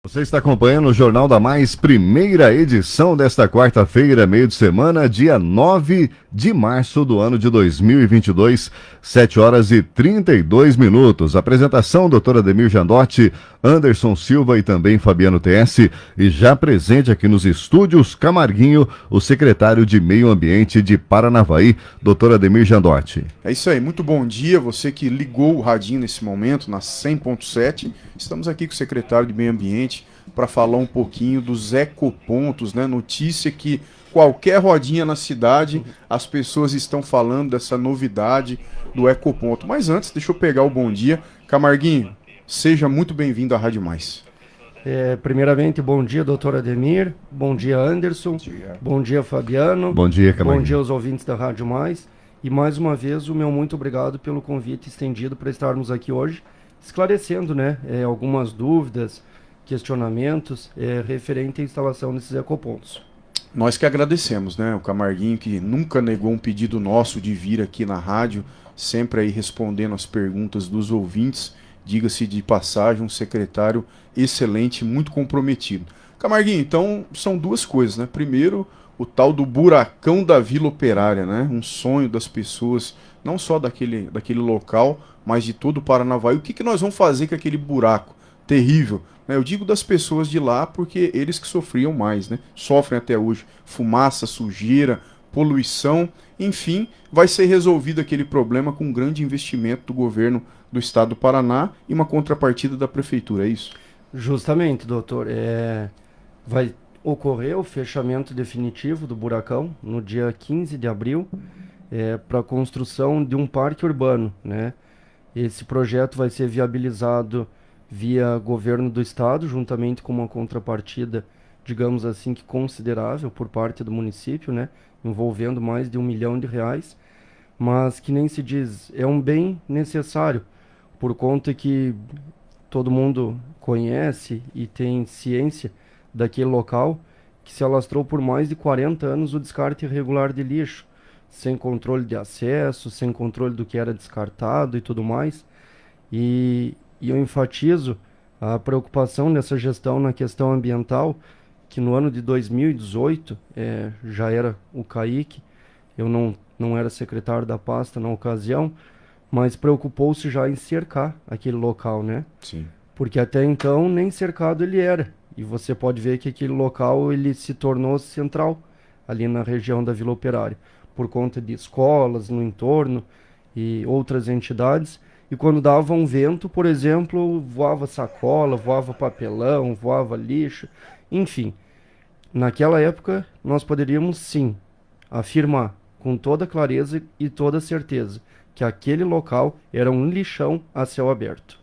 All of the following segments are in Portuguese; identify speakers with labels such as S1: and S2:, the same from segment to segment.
S1: Você está acompanhando o Jornal da Mais, primeira edição desta quarta-feira, meio de semana, dia 9 de março do ano de 2022, 7 horas e 32 minutos. Apresentação, doutora Ademir Jandotti, Anderson Silva e também Fabiano TS. E já presente aqui nos estúdios, Camarguinho, o secretário de Meio Ambiente de Paranavaí, doutora Ademir Jandotti.
S2: É isso aí, muito bom dia, você que ligou o radinho nesse momento, na 100.7. Estamos aqui com o secretário de Meio Ambiente para falar um pouquinho dos ecopontos, né? Notícia que qualquer rodinha na cidade, as pessoas estão falando dessa novidade do ecoponto. Mas antes, deixa eu pegar o bom dia. Camarguinho, seja muito bem-vindo à Rádio Mais.
S3: Primeiramente, bom dia, doutor Ademir. Bom dia, Anderson. Bom dia, Fabiano.
S1: Bom dia, Camarguinho.
S3: Bom dia aos ouvintes da Rádio Mais. E mais uma vez, o meu muito obrigado pelo convite estendido para estarmos aqui hoje, esclarecendo, né, algumas dúvidas, questionamentos referente à instalação desses ecopontos.
S2: Nós que agradecemos, né? O Camarguinho, que nunca negou um pedido nosso de vir aqui na rádio, sempre aí respondendo as perguntas dos ouvintes. Diga-se de passagem, um secretário excelente, muito comprometido. Camarguinho, então são duas coisas, né? Primeiro, o tal do buracão da Vila Operária, né? Um sonho das pessoas, não só daquele local, mas de todo o Paranavaí. O que nós vamos fazer com aquele buraco terrível? Eu digo das pessoas de lá porque eles que sofriam mais, né? Sofrem até hoje. Fumaça, sujeira, poluição, enfim, vai ser resolvido aquele problema com um grande investimento do governo do estado do Paraná e uma contrapartida da prefeitura, é isso?
S3: Justamente, doutor. Vai ocorrer o fechamento definitivo do buracão no dia 15 de abril para a construção de um parque urbano, né? Esse projeto vai ser viabilizado via governo do estado, juntamente com uma contrapartida, digamos assim, que considerável por parte do município, né, envolvendo mais de R$1 milhão, mas que nem se diz, é um bem necessário, por conta que todo mundo conhece e tem ciência daquele local, que se alastrou por mais de 40 anos o descarte irregular de lixo, sem controle de acesso, sem controle do que era descartado e tudo mais, e eu enfatizo a preocupação dessa gestão na questão ambiental, que no ano de 2018 já era o CAIC, eu não era secretário da pasta na ocasião, mas preocupou-se já em cercar aquele local, né?
S2: Sim.
S3: Porque até então nem cercado ele era, e você pode ver que aquele local ele se tornou central ali na região da Vila Operária, por conta de escolas no entorno e outras entidades. E quando dava um vento, por exemplo, voava sacola, voava papelão, voava lixo, enfim. Naquela época, nós poderíamos sim afirmar com toda clareza e toda certeza que aquele local era um lixão a céu aberto.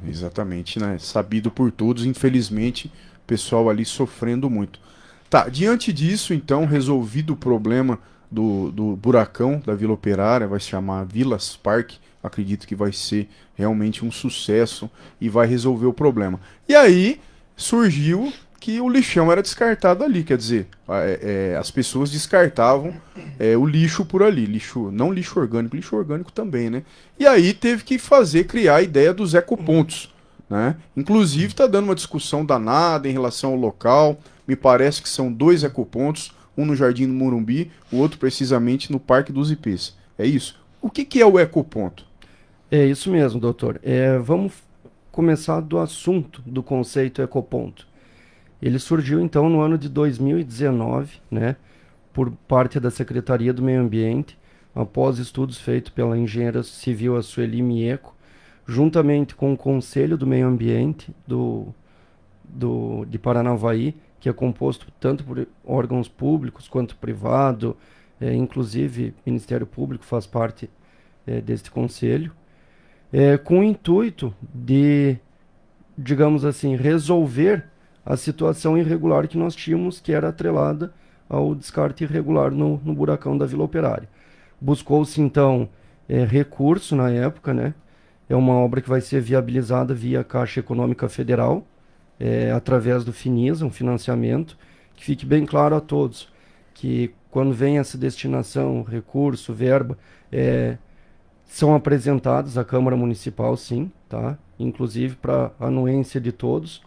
S2: Exatamente, né? Sabido por todos, infelizmente, o pessoal ali sofrendo muito. Tá, diante disso, então, resolvido o problema do buracão da Vila Operária, vai se chamar Vilas Parque, acredito que vai ser realmente um sucesso e vai resolver o problema. E aí surgiu que o lixão era descartado ali, quer dizer, as pessoas descartavam o lixo por ali, não lixo orgânico também, né? E aí teve que criar a ideia dos ecopontos, né? Inclusive está dando uma discussão danada em relação ao local, me parece que são 2 ecopontos, um no Jardim do Morumbi, o outro precisamente no Parque dos Ipês. É isso? O que é o ecoponto?
S3: É isso mesmo, doutor. Vamos começar do assunto do conceito ecoponto. Ele surgiu então no ano de 2019, né, por parte da Secretaria do Meio Ambiente, após estudos feitos pela engenheira civil Sueli Mieco, juntamente com o Conselho do Meio Ambiente de Paranavaí, que é composto tanto por órgãos públicos quanto privado, inclusive o Ministério Público faz parte deste conselho, com o intuito de, digamos assim, resolver a situação irregular que nós tínhamos, que era atrelada ao descarte irregular no buracão da Vila Operária. Buscou-se, então, recurso na época, né? É uma obra que vai ser viabilizada via Caixa Econômica Federal, através do FINISA, um financiamento, que fique bem claro a todos, que quando vem essa destinação, recurso, verba, são apresentados à Câmara Municipal, sim, tá? Inclusive para anuência de todos.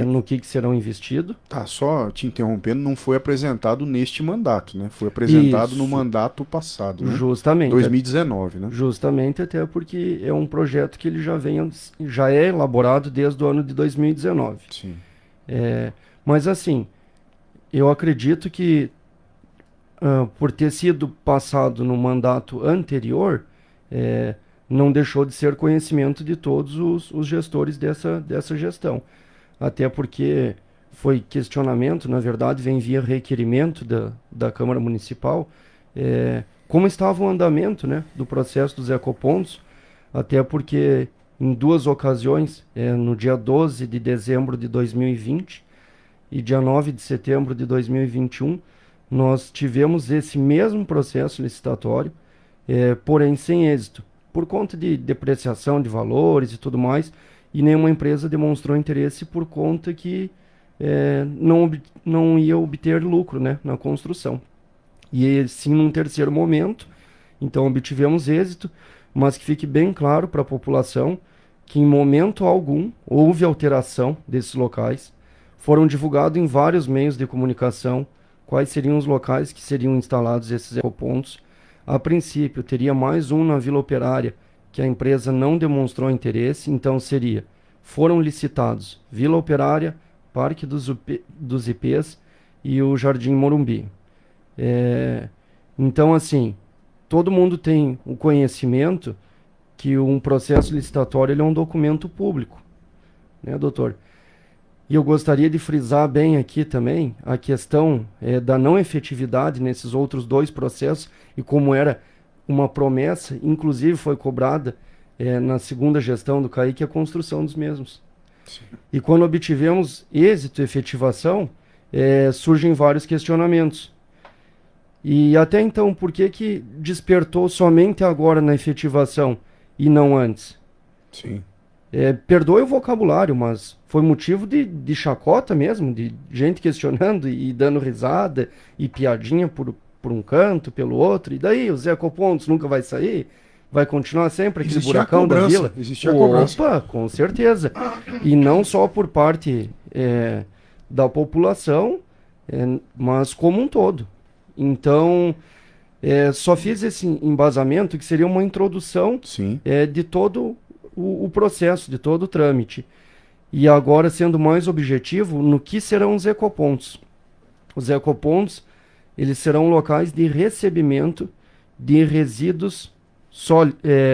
S3: no que serão investidos.
S2: Tá, só te interrompendo, não foi apresentado neste mandato, né? Foi apresentado
S3: Isso.
S2: no mandato passado, né?
S3: Justamente.
S2: 2019, né?
S3: Justamente, até porque é um projeto que ele já é elaborado desde o ano de 2019.
S2: Sim.
S3: Mas assim, eu acredito que por ter sido passado no mandato anterior, não deixou de ser conhecimento de todos os gestores dessa gestão. Até porque foi questionamento, na verdade, vem via requerimento da Câmara Municipal, como estava o andamento, né, do processo dos ecopontos, até porque em 2 ocasiões, no dia 12 de dezembro de 2020 e dia 9 de setembro de 2021, nós tivemos esse mesmo processo licitatório, porém sem êxito, por conta de depreciação de valores e tudo mais, e nenhuma empresa demonstrou interesse por conta que não ia obter lucro, né, na construção. E sim, num terceiro momento, então obtivemos êxito, mas que fique bem claro para a população que em momento algum houve alteração desses locais. Foram divulgados em vários meios de comunicação quais seriam os locais que seriam instalados esses ecopontos. A princípio, teria mais um na Vila Operária, que a empresa não demonstrou interesse, então foram licitados Vila Operária, Parque dos Ipês e o Jardim Morumbi. Então, assim, todo mundo tem o conhecimento que um processo licitatório ele é um documento público, né, doutor? E eu gostaria de frisar bem aqui também a questão da não efetividade nesses outros 2 processos e como era uma promessa, inclusive foi cobrada na segunda gestão do CAIC a construção dos mesmos. Sim. E quando obtivemos êxito e efetivação, surgem vários questionamentos. E até então, por que despertou somente agora na efetivação e não antes?
S2: Sim.
S3: Perdoe o vocabulário, mas foi motivo de chacota mesmo, de gente questionando e dando risada e piadinha por um canto, pelo outro. E daí, os ecopontos nunca vai sair? Vai continuar sempre aquele buracão da vila?
S2: Existia a cobrança.
S3: Opa, com certeza. E não só por parte da população, mas como um todo. Então, só fiz esse embasamento que seria uma introdução de todo o processo, de todo o trâmite. E agora, sendo mais objetivo, no que serão os ecopontos. Os ecopontos, eles serão locais de recebimento de resíduos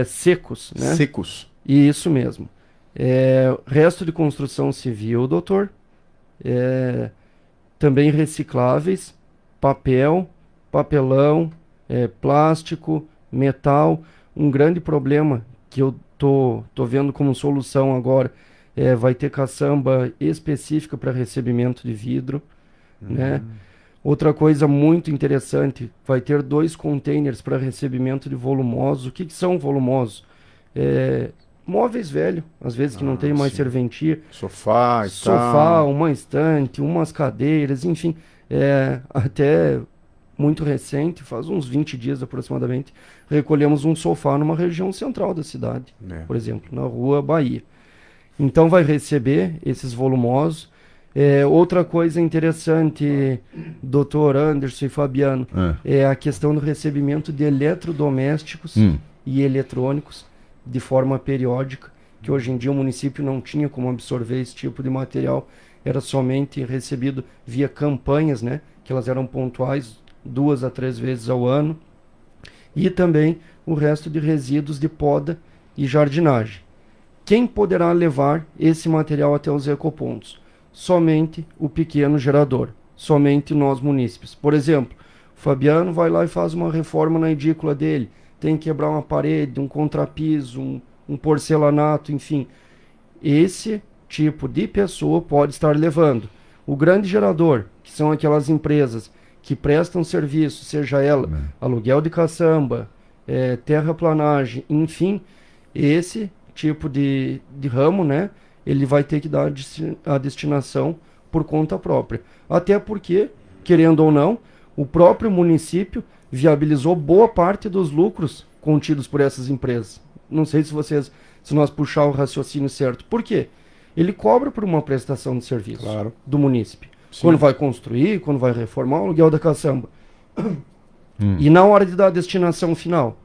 S3: secos, né?
S2: Secos.
S3: Isso mesmo. Resto de construção civil, doutor. Também recicláveis, papel, papelão, plástico, metal. Um grande problema que eu tô vendo como solução agora vai ter caçamba específica para recebimento de vidro, né? Outra coisa muito interessante, vai ter 2 containers para recebimento de volumosos. O que são volumosos? Móveis velhos, às vezes que não tem mais serventia.
S2: Sofá e
S3: tal. Uma estante, umas cadeiras, enfim. Até muito recente, faz uns 20 dias aproximadamente, recolhemos um sofá numa região central da cidade, por exemplo, na Rua Bahia. Então vai receber esses volumosos. Outra coisa interessante, doutor Anderson e Fabiano, é a questão do recebimento de eletrodomésticos e eletrônicos de forma periódica, que hoje em dia o município não tinha como absorver esse tipo de material, era somente recebido via campanhas, né, que elas eram pontuais 2 a 3 vezes ao ano, e também o resto de resíduos de poda e jardinagem. Quem poderá levar esse material até os ecopontos? Somente o pequeno gerador, somente nós munícipes. Por exemplo, o Fabiano vai lá e faz uma reforma na edícula dele, tem que quebrar uma parede, um contrapiso, um porcelanato, enfim. Esse tipo de pessoa pode estar levando. O grande gerador, que são aquelas empresas que prestam serviço, seja ela aluguel de caçamba, terraplanagem, enfim, esse tipo de ramo, né, ele vai ter que dar a destinação por conta própria. Até porque, querendo ou não, o próprio município viabilizou boa parte dos lucros contidos por essas empresas. Não sei se nós puxar o raciocínio certo. Por quê? ele cobra por uma prestação de serviço
S2: Claro.
S3: do munícipe.
S2: Sim.
S3: Quando vai construir, quando vai reformar o aluguel da caçamba. E na hora de dar a destinação final,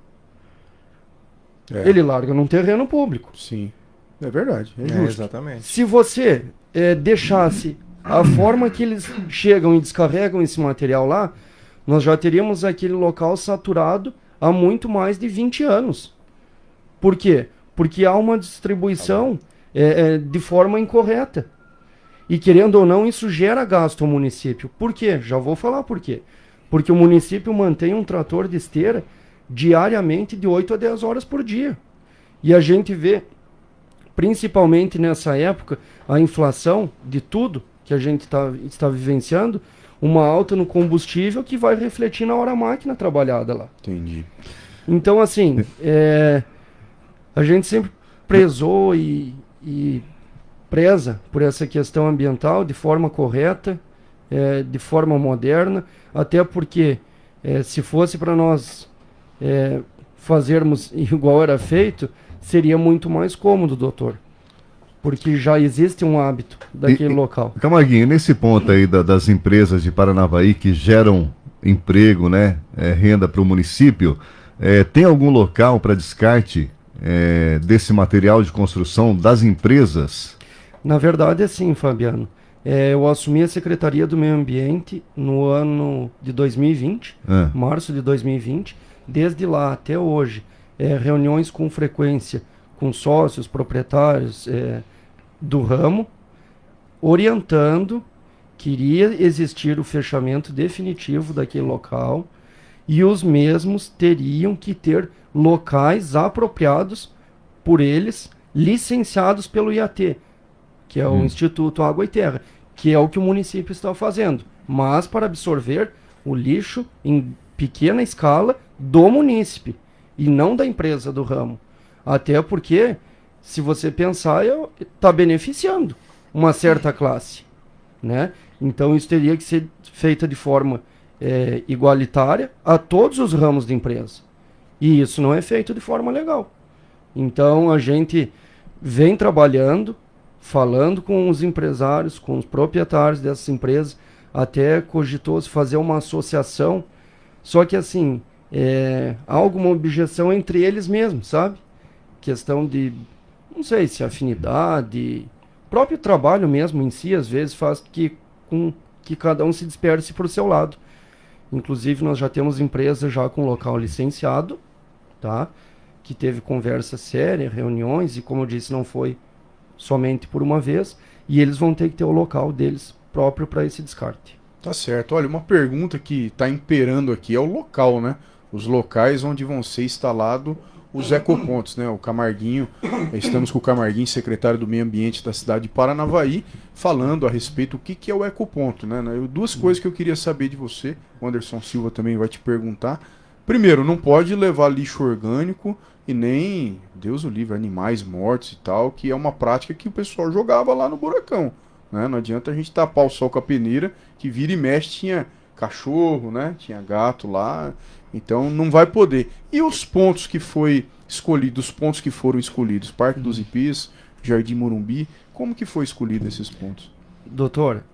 S2: É.
S3: ele larga num terreno público.
S2: Sim. É verdade. É
S4: É,
S2: justo.
S4: exatamente.
S3: Se você deixasse a forma que eles chegam e descarregam esse material lá, nós já teríamos aquele local saturado há muito mais de 20 anos. Por quê? Porque há uma distribuição de forma incorreta. E querendo ou não, isso gera gasto ao município. Por quê? Já vou falar por quê. Porque o município mantém um trator de esteira diariamente de 8 a 10 horas por dia. E a gente vê, principalmente nessa época, a inflação de tudo que a gente está vivenciando, uma alta no combustível que vai refletir na hora a máquina trabalhada lá.
S2: Entendi.
S3: Então, assim, a gente sempre prezou e preza por essa questão ambiental de forma correta, de forma moderna, até porque se fosse para nós fazermos igual era feito, seria muito mais cômodo, doutor. Porque já existe um hábito daquele local.
S1: Camarguinho, nesse ponto aí das empresas de Paranavaí que geram emprego, né, renda para o município, tem algum local para descarte desse material de construção das empresas?
S3: Na verdade, é sim, Fabiano. Eu assumi a Secretaria do Meio Ambiente no ano de 2020, março de 2020. Desde lá até hoje, reuniões com frequência com sócios, proprietários do ramo, orientando que iria existir o fechamento definitivo daquele local e os mesmos teriam que ter locais apropriados por eles, licenciados pelo IAT, que é o Instituto Água e Terra, que é o que o município está fazendo, mas para absorver o lixo em pequena escala do munícipe e não da empresa do ramo. Até porque, se você pensar, está beneficiando uma certa classe, né? Então isso teria que ser feito de forma igualitária a todos os ramos de empresa. E isso não é feito de forma legal. Então a gente vem trabalhando, falando com os empresários, com os proprietários dessas empresas, até cogitou-se fazer uma associação, só que assim, há alguma objeção entre eles mesmos, sabe? Questão de, não sei se afinidade, próprio trabalho mesmo em si, às vezes faz que cada um se disperse por seu lado. Inclusive nós já temos empresa já com local licenciado, tá? Que teve conversa séria, reuniões, e como eu disse, não foi somente por uma vez, e eles vão ter que ter o local deles próprio para esse descarte.
S2: Tá certo. Olha, uma pergunta que está imperando aqui é o local, né? Os locais onde vão ser instalados os ecopontos, né? O Camarguinho, estamos com o Camarguinho, secretário do Meio Ambiente da cidade de Paranavaí, falando a respeito do que é o ecoponto, né? Duas coisas que eu queria saber de você, o Anderson Silva também vai te perguntar. Primeiro, não pode levar lixo orgânico e nem, Deus o livre, animais mortos e tal, que é uma prática que o pessoal jogava lá no buracão, né? Não adianta a gente tapar o sol com a peneira, que vira e mexe tinha cachorro, né? Tinha gato lá, então não vai poder. E os pontos que foi escolhido, os pontos que foram escolhidos, Parque dos Ipis, Jardim Morumbi, como que foi escolhido esses pontos?
S3: Doutor,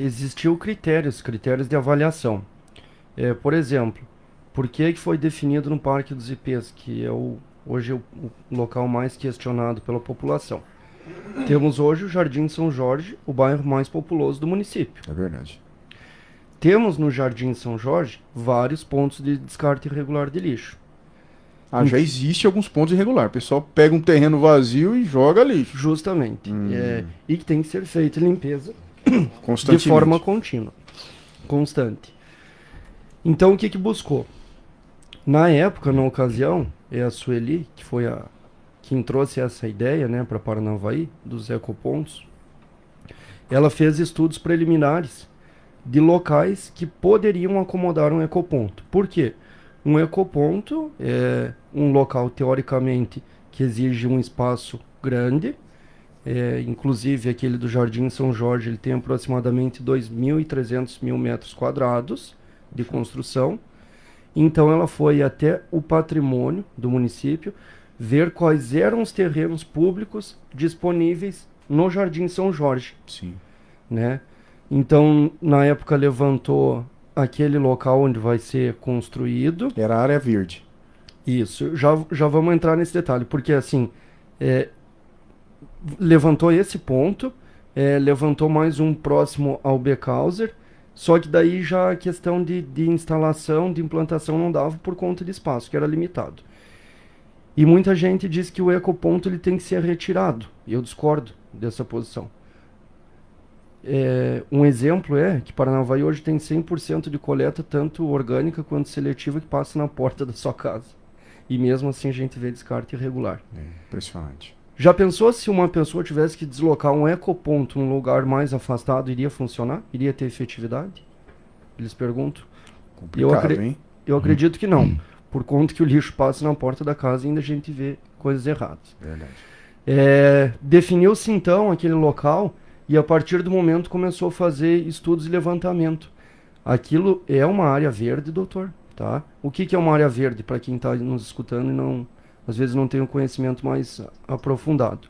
S3: existiu critérios de avaliação. Por exemplo, por que foi definido no Parque dos Ipês, que é hoje o local mais questionado pela população? Temos hoje o Jardim São Jorge, o bairro mais populoso do município.
S2: É verdade.
S3: Temos no Jardim São Jorge vários pontos de descarte irregular de lixo.
S2: Já existe alguns pontos irregulares. O pessoal pega um terreno vazio e joga lixo.
S3: Justamente. E que tem que ser feita limpeza
S2: Constantemente.
S3: de forma contínua, constante. Então o que buscou? Na época, na ocasião, a Sueli, que foi quem trouxe essa ideia, né, para Paranavaí, dos ecopontos, ela fez estudos preliminares de locais que poderiam acomodar um ecoponto. Por quê? Um ecoponto é um local, teoricamente, que exige um espaço grande. Inclusive, aquele do Jardim São Jorge, ele tem aproximadamente 2.300 mil metros quadrados de construção. Então, ela foi até o patrimônio do município ver quais eram os terrenos públicos disponíveis no Jardim São Jorge,
S2: Sim.
S3: né? Então, na época levantou aquele local onde vai ser construído.
S2: Era área verde.
S3: Isso, já vamos entrar nesse detalhe, porque assim, é, levantou esse ponto, levantou mais um próximo ao Becauser, só que daí já a questão de instalação, de implantação não dava por conta de espaço, que era limitado. E muita gente diz que o ecoponto ele tem que ser retirado, e eu discordo dessa posição. Um exemplo é que Paranavaí hoje tem 100% de coleta, tanto orgânica quanto seletiva, que passa na porta da sua casa. E mesmo assim a gente vê descarte irregular.
S2: Impressionante.
S3: Já pensou se uma pessoa tivesse que deslocar um ecoponto num lugar mais afastado, iria funcionar? Iria ter efetividade? Eles perguntam.
S2: Complicado, hein?
S3: Eu acredito que não. Por conta que o lixo passa na porta da casa e ainda a gente vê coisas erradas.
S2: Verdade.
S3: Definiu-se então aquele local e a partir do momento começou a fazer estudos e levantamento. Aquilo é uma área verde, doutor, tá? O que é uma área verde, para quem está nos escutando e não, às vezes não tem um conhecimento mais aprofundado?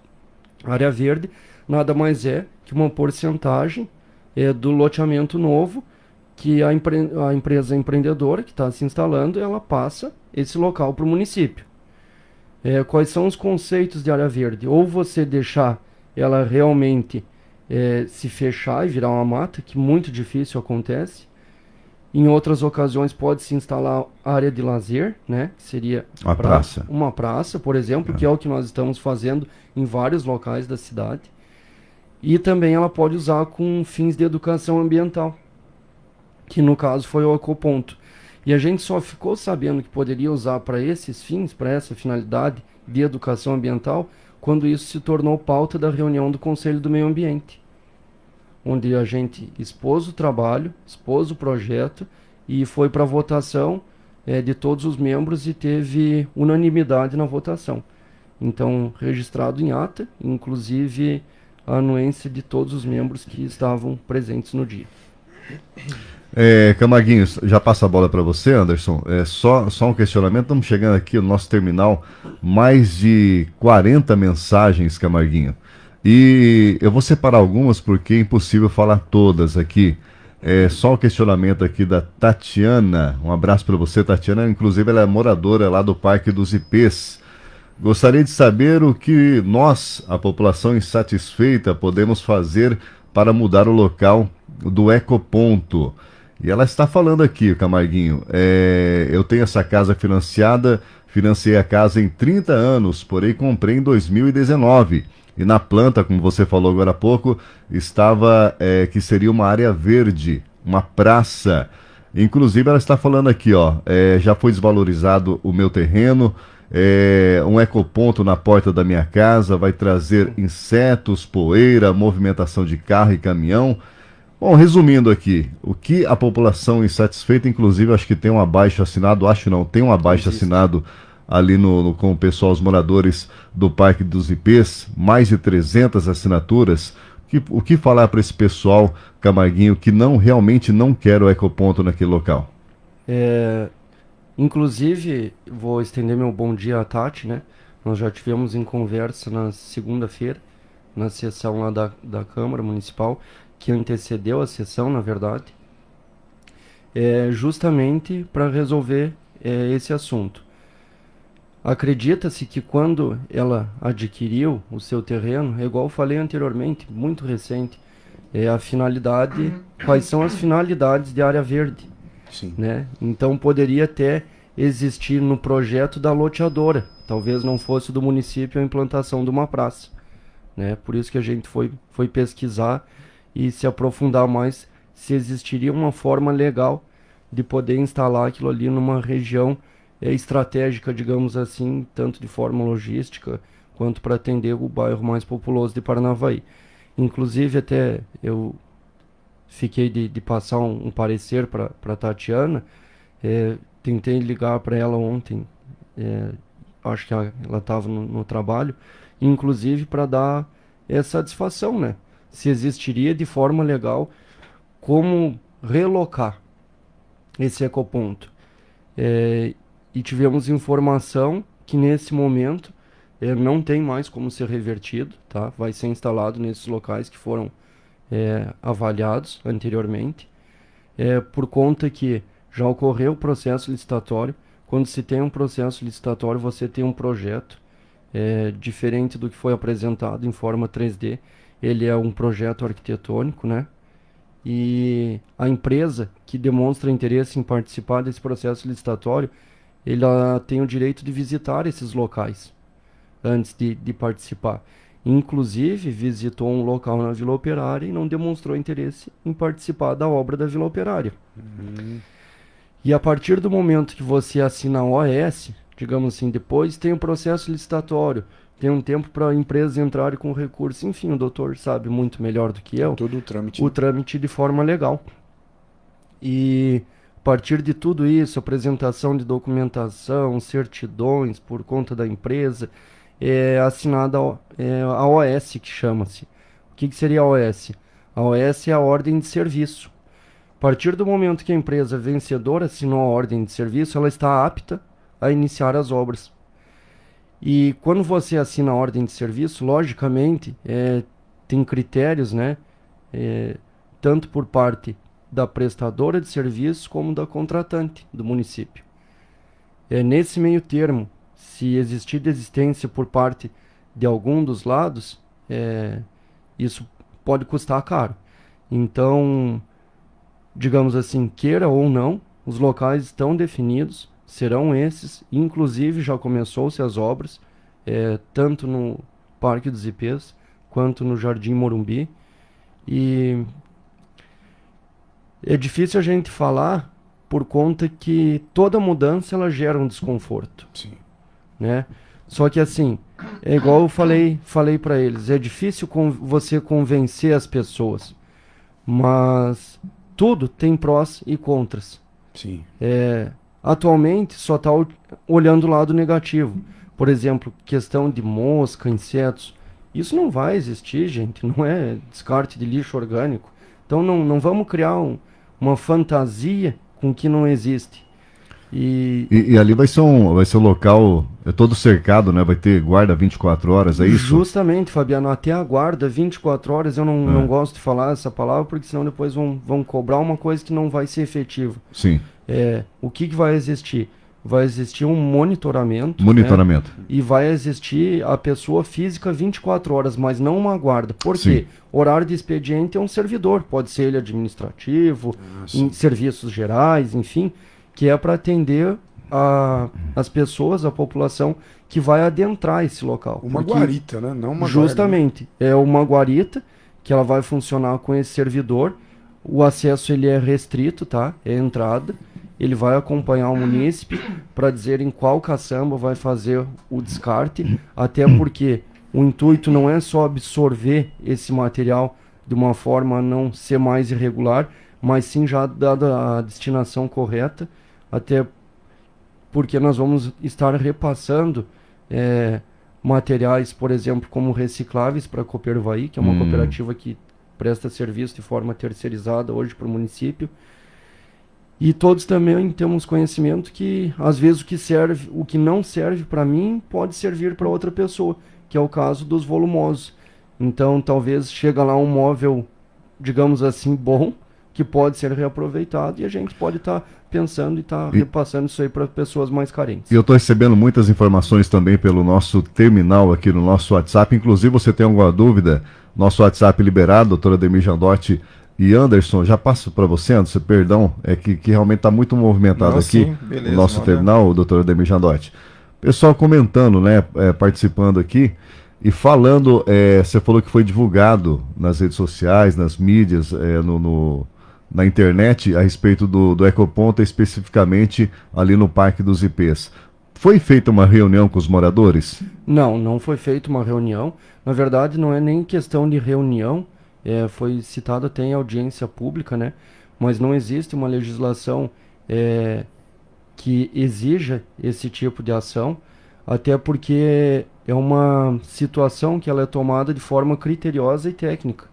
S3: A área verde nada mais é que uma porcentagem do loteamento novo que a empresa empreendedora que está se instalando, ela passa esse local para o município. Quais são os conceitos de área verde? Ou você deixar ela realmente se fechar e virar uma mata, que muito difícil acontece. Em outras ocasiões pode-se instalar área de lazer, né? Que seria uma praça, por exemplo, que é o que nós estamos fazendo em vários locais da cidade. E também ela pode usar com fins de educação ambiental, que no caso foi o ecoponto. E a gente só ficou sabendo que poderia usar para esses fins, para essa finalidade de educação ambiental, quando isso se tornou pauta da reunião do Conselho do Meio Ambiente, onde a gente expôs o trabalho, expôs o projeto e foi para votação de todos os membros e teve unanimidade na votação. Então, registrado em ata, inclusive a anuência de todos os membros que estavam presentes no dia.
S1: Camarguinho, já passa a bola para você, Anderson. Só um questionamento. Estamos chegando aqui no nosso terminal, mais de 40 mensagens, Camarguinho. E eu vou separar algumas porque é impossível falar todas aqui. Só o questionamento aqui da Tatiana. Um abraço para você, Tatiana. Inclusive, ela é moradora lá do Parque dos Ipês. Gostaria de saber o que nós, a população insatisfeita, podemos fazer para mudar o local do ecoponto. E ela está falando aqui, Camarguinho, eu tenho essa casa financiada, financiei a casa em 30 anos, porém comprei em 2019. E na planta, como você falou agora há pouco, estava que seria uma área verde, uma praça. Inclusive ela está falando aqui, já foi desvalorizado o meu terreno, um ecoponto na porta da minha casa, vai trazer insetos, poeira, movimentação de carro e caminhão. Bom, resumindo aqui, o que a população insatisfeita, inclusive acho que tem um abaixo assinado, tem um abaixo assinado ali com o pessoal, os moradores do Parque dos Ipês, mais de 300 assinaturas. O que falar para esse pessoal, Camarguinho, que realmente não quer o ecoponto naquele local?
S3: Inclusive, vou estender meu bom dia à Tati, né? Nós já tivemos em conversa na segunda-feira, na sessão lá da Câmara Municipal, que antecedeu a sessão, na verdade, justamente para resolver esse assunto. Acredita-se que quando ela adquiriu o seu terreno, igual eu falei anteriormente, muito recente, a finalidade, quais são as finalidades de área verde?
S2: Sim.
S3: Né? Então poderia até existir no projeto da loteadora, talvez não fosse do município a implantação de uma praça, né? Por isso que a gente foi pesquisar e se aprofundar mais se existiria uma forma legal de poder instalar aquilo ali numa região estratégica, digamos assim, tanto de forma logística quanto para atender o bairro mais populoso de Paranavaí. Inclusive até eu fiquei de passar um parecer para a Tatiana, tentei ligar para ela ontem, acho que ela estava no trabalho, inclusive para dar satisfação, né? Se existiria de forma legal como relocar esse ecoponto. E tivemos informação que nesse momento não tem mais como ser revertido, tá? Vai ser instalado nesses locais que foram avaliados anteriormente, por conta que já ocorreu o processo licitatório. Quando se tem um processo licitatório, você tem um projeto diferente do que foi apresentado em forma 3D. Ele é um projeto arquitetônico, né? E a empresa que demonstra interesse em participar desse processo licitatório, ela tem o direito de visitar esses locais antes de participar. Inclusive, visitou um local na Vila Operária e não demonstrou interesse em participar da obra da Vila Operária. E a partir do momento que você assina a OS, digamos assim, depois tem o processo licitatório, tem um tempo para a empresa entrar com recurso. Enfim, o doutor sabe muito melhor do que eu.
S2: Todo o trâmite.
S3: O trâmite de forma legal. E a partir de tudo isso, apresentação de documentação, certidões por conta da empresa, é assinada a OS, que chama-se. O que seria a OS? A OS é a ordem de serviço. A partir do momento que a empresa vencedora assinou a ordem de serviço, ela está apta a iniciar as obras. E quando você assina a ordem de serviço, logicamente, tem critérios, né? Tanto por parte da prestadora de serviço como da contratante do município. Nesse meio termo, se existir desistência por parte de algum dos lados, isso pode custar caro. Então, digamos assim, queira ou não, os locais estão definidos, serão esses. Inclusive já começou-se as obras, tanto no Parque dos Ipês quanto no Jardim Morumbi. E é difícil a gente falar por conta que toda mudança ela gera um desconforto.
S2: Sim.
S3: Né? Só que assim, é igual eu falei para eles, é difícil você convencer as pessoas, mas tudo tem prós e contras.
S2: Sim.
S3: Atualmente só está olhando o lado negativo. Por exemplo, questão de mosca, insetos. Isso não vai existir, gente. Não é descarte de lixo orgânico. Então não vamos criar uma fantasia com que não existe.
S1: E ali vai ser um local todo cercado, né? Vai ter guarda 24 horas, é isso?
S3: Justamente, Fabiano. Até a guarda 24 horas, eu não gosto de falar essa palavra, porque senão depois vão cobrar uma coisa que não vai ser efetiva.
S1: Sim.
S3: O que vai existir? Vai existir um monitoramento.
S1: Monitoramento.
S3: Né? E vai existir a pessoa física 24 horas, mas não uma guarda. Por quê? Horário de expediente é um servidor. Pode ser ele administrativo, em serviços gerais, enfim, que é para atender as pessoas, a população que vai adentrar esse local.
S2: Uma guarita, né? Não uma
S3: justamente.
S2: Guarda, né?
S3: É uma guarita que ela vai funcionar com esse servidor. O acesso ele é restrito, tá? É entrada. Ele vai acompanhar o munícipe para dizer em qual caçamba vai fazer o descarte, até porque o intuito não é só absorver esse material de uma forma a não ser mais irregular, mas sim já dada a destinação correta, até porque nós vamos estar repassando materiais, por exemplo, como recicláveis para a Coopervaí, que é uma cooperativa que presta serviço de forma terceirizada hoje para o município. E todos também temos conhecimento que, às vezes, o que não serve para mim pode servir para outra pessoa, que é o caso dos volumosos. Então, talvez chega lá um móvel, digamos assim, bom, que pode ser reaproveitado, e a gente pode estar pensando e estar repassando isso aí para pessoas mais carentes.
S1: E eu estou recebendo muitas informações também pelo nosso terminal aqui no nosso WhatsApp. Inclusive, você tem alguma dúvida? Nosso WhatsApp liberado, doutora Ademir Jandotti e Anderson, já passo para você, Anderson, perdão, que realmente está muito movimentado aqui,
S4: sim, beleza,
S1: o nosso terminal, doutor Ademir Jandotti. Pessoal comentando, né, participando aqui e falando, você falou que foi divulgado nas redes sociais, nas mídias, na internet, a respeito do Ecoponto, especificamente ali no Parque dos Ipês. Foi feita uma reunião com os moradores?
S3: Não foi feita uma reunião. Na verdade, não é nem questão de reunião. Foi citado até em audiência pública, né? Mas não existe uma legislação que exija esse tipo de ação, até porque é uma situação que ela é tomada de forma criteriosa e técnica,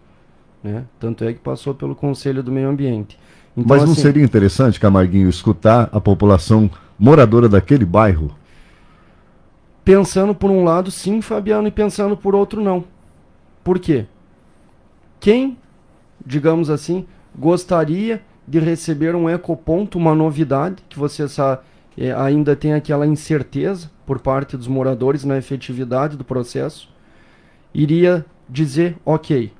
S3: né? Tanto é que passou pelo Conselho do Meio Ambiente. Então,
S1: mas não seria interessante, Camarguinho, escutar a população moradora daquele bairro?
S3: Pensando por um lado, sim, Fabiano, e pensando por outro, não. Por quê? Quem, digamos assim, gostaria de receber um ecoponto, uma novidade, que você ainda tem aquela incerteza por parte dos moradores na efetividade do processo, iria dizer, ok,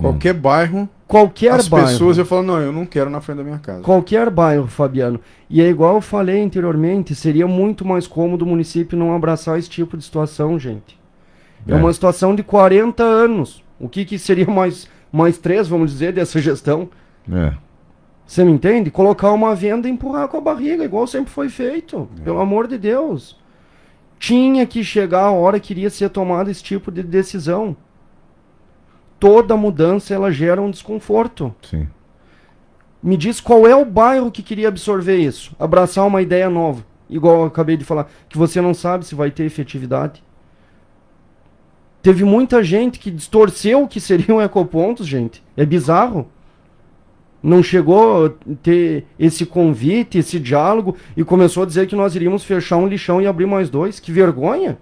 S2: Qualquer bairro,
S3: qualquer
S2: as
S3: bairro,
S2: pessoas eu falo, não, eu não quero na frente da minha casa.
S3: qualquer bairro, Fabiano. E é igual eu falei anteriormente, seria muito mais cômodo o município não abraçar esse tipo de situação, gente. É uma situação de 40 anos. O que seria mais 3, vamos dizer, dessa gestão? Você me entende? Colocar uma venda e empurrar com a barriga, igual sempre foi feito. Pelo amor de Deus. Tinha que chegar a hora que iria ser tomada esse tipo de decisão. Toda mudança, ela gera um desconforto.
S1: Sim.
S3: Me diz qual é o bairro que queria absorver isso. Abraçar uma ideia nova. Igual eu acabei de falar, que você não sabe se vai ter efetividade. Teve muita gente que distorceu o que seriam ecopontos, gente. É bizarro. Não chegou a ter esse convite, esse diálogo, e começou a dizer que nós iríamos fechar um lixão e abrir mais 2. Que vergonha!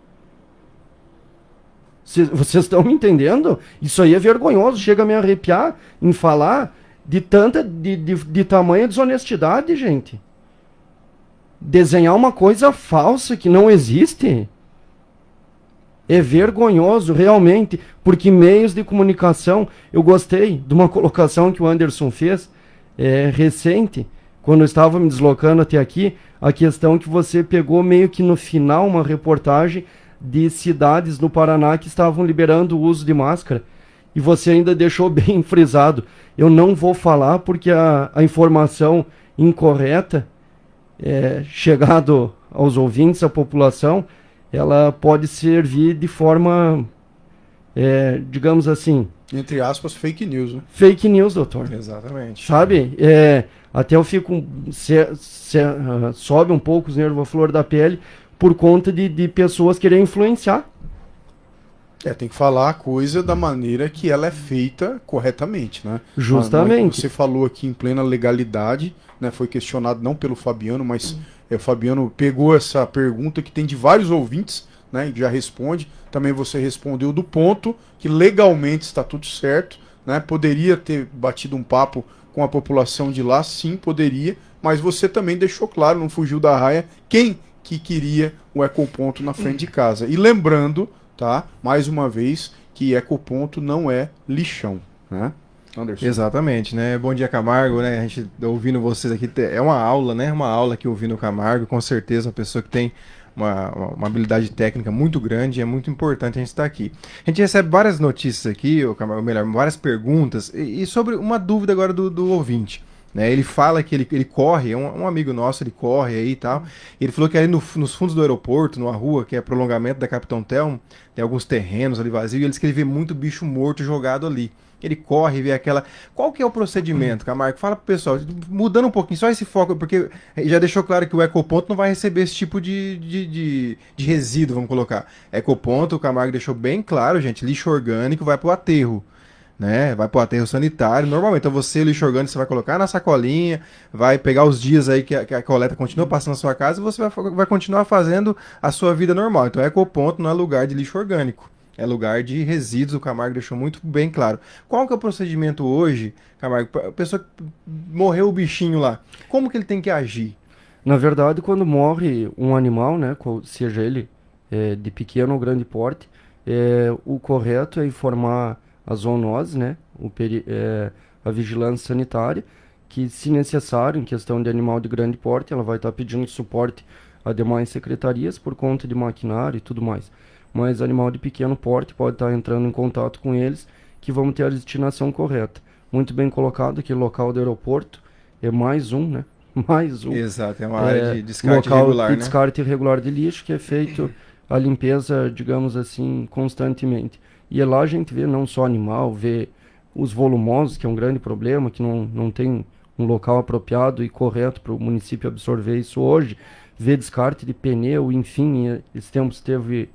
S3: Vocês estão me entendendo? Isso aí é vergonhoso. Chega a me arrepiar em falar de tamanha desonestidade, gente. Desenhar uma coisa falsa que não existe. É vergonhoso, realmente, porque meios de comunicação, eu gostei de uma colocação que o Anderson fez, recente, quando eu estava me deslocando até aqui, a questão que você pegou meio que no final uma reportagem de cidades no Paraná que estavam liberando o uso de máscara, e você ainda deixou bem frisado. Eu não vou falar porque a informação incorreta, chegado aos ouvintes, à população, ela pode servir de forma, digamos assim...
S2: Entre aspas, fake news, né?
S3: Fake news, doutor.
S4: Exatamente.
S3: Sabe? Até eu fico... sobe um pouco os nervos à flor da pele por conta de pessoas quererem influenciar.
S2: Tem que falar a coisa da maneira que ela é feita corretamente, né?
S3: Justamente.
S2: Você falou aqui em plena legalidade, né? Foi questionado não pelo Fabiano, mas o Fabiano pegou essa pergunta que tem de vários ouvintes, né? E já responde. Também você respondeu do ponto que legalmente está tudo certo, né? Poderia ter batido um papo com a população de lá, sim, poderia, mas você também deixou claro, não fugiu da raia, quem que queria o ecoponto na frente de casa. E lembrando, tá? Mais uma vez, que ecoponto não é lixão, né? Anderson.
S4: Exatamente, né? Bom dia, Camargo, né? A gente ouvindo vocês aqui, é uma aula, né? Uma aula aqui ouvindo o Camargo, com certeza uma pessoa que tem uma habilidade técnica muito grande, é muito importante a gente estar aqui. A gente recebe várias notícias aqui, ou melhor, várias perguntas, e sobre uma dúvida agora do ouvinte. Né, ele fala que ele corre, um amigo nosso, ele corre aí e tal. Ele falou que ali nos fundos do aeroporto, numa rua, que é prolongamento da Capitão Telmo, tem alguns terrenos ali vazios, e ele diz que ele vê muito bicho morto jogado ali. Ele corre e vê aquela... Qual que é o procedimento, Camargo? Fala pro pessoal, mudando um pouquinho, só esse foco, porque já deixou claro que o ecoponto não vai receber esse tipo de resíduo, vamos colocar. Ecoponto, o Camargo deixou bem claro, gente, lixo orgânico vai pro aterro. Né? Vai para o aterro sanitário, normalmente. Então você, o lixo orgânico, você vai colocar na sacolinha, vai pegar os dias aí que a coleta continua passando na sua casa e você vai continuar fazendo a sua vida normal. Então ecoponto não é lugar de lixo orgânico, é lugar de resíduos. O Camargo deixou muito bem claro. Qual que é o procedimento hoje, Camargo? A pessoa que morreu o bichinho lá, como que ele tem que agir?
S3: Na verdade, quando morre um animal, né, seja ele de pequeno ou grande porte, o correto é informar a zoonose, né, a vigilância sanitária, que se necessário, em questão de animal de grande porte, ela vai estar pedindo suporte a demais secretarias por conta de maquinário e tudo mais. Mas animal de pequeno porte pode estar entrando em contato com eles, que vão ter a destinação correta. Muito bem colocado aqui, local do aeroporto, é mais um, né, mais um.
S4: Exato, é uma área de descarte
S3: local
S4: irregular,
S3: de
S4: né?
S3: descarte irregular de lixo, que é feito a limpeza, digamos assim, constantemente. E lá a gente vê não só animal, vê os volumosos, que é um grande problema, que não tem um local apropriado e correto para o município absorver isso hoje. Vê descarte de pneu, enfim, esse tempo teve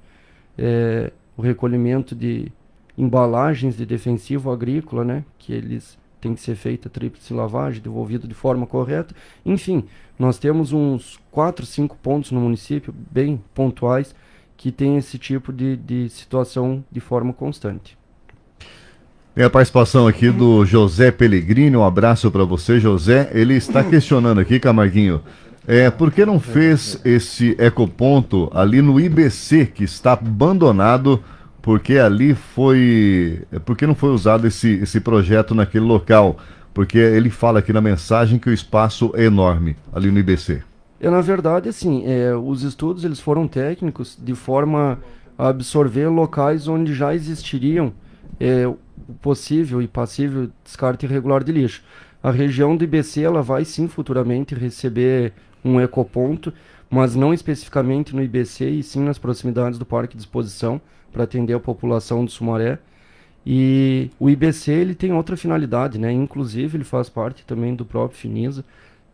S3: o recolhimento de embalagens de defensivo agrícola, né, que eles tem que ser feita tríplice lavagem, devolvido de forma correta. Enfim, nós temos uns 4, 5 pontos no município, bem pontuais, que tem esse tipo de situação de forma constante.
S1: Tem a participação aqui do José Pellegrini, um abraço para você, José. Ele está questionando aqui, Camarguinho, por que não fez esse ecoponto ali no IBC, que está abandonado, porque ali porque não foi usado esse projeto naquele local? Porque ele fala aqui na mensagem que o espaço é enorme ali no IBC.
S3: Na verdade, assim, os estudos eles foram técnicos de forma a absorver locais onde já existiriam o possível e passível descarte irregular de lixo. A região do IBC ela vai sim futuramente receber um ecoponto, mas não especificamente no IBC e sim nas proximidades do Parque de Exposição para atender a população de Sumaré. E o IBC ele tem outra finalidade, né? Inclusive ele faz parte também do próprio Finisa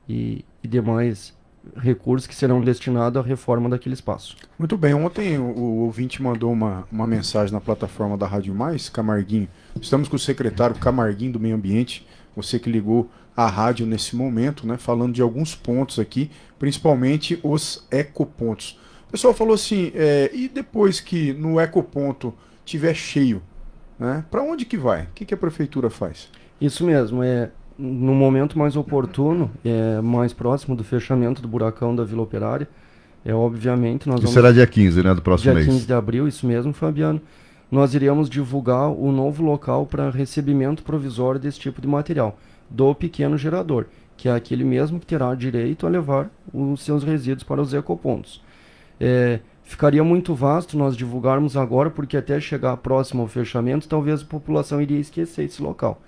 S3: e demais recursos que serão destinados à reforma daquele espaço.
S2: Muito bem, ontem o ouvinte mandou uma mensagem na plataforma da Rádio Mais, Camarguinho. Estamos com o secretário Camarguinho do Meio Ambiente, você que ligou a rádio nesse momento, né, falando de alguns pontos aqui, principalmente os ecopontos. O pessoal falou assim, e depois que no ecoponto tiver cheio, né, para onde que vai? O que a prefeitura faz?
S3: Isso mesmo, no momento mais oportuno, mais próximo do fechamento do buracão da Vila Operária, obviamente nós vamos...
S1: Será dia 15, né, do próximo mês?
S3: Dia 15 de abril, isso mesmo, Fabiano. Nós iremos divulgar o novo local para recebimento provisório desse tipo de material, do pequeno gerador, que é aquele mesmo que terá direito a levar os seus resíduos para os ecopontos. Ficaria muito vasto nós divulgarmos agora, porque até chegar próximo ao fechamento, talvez a população iria esquecer esse local.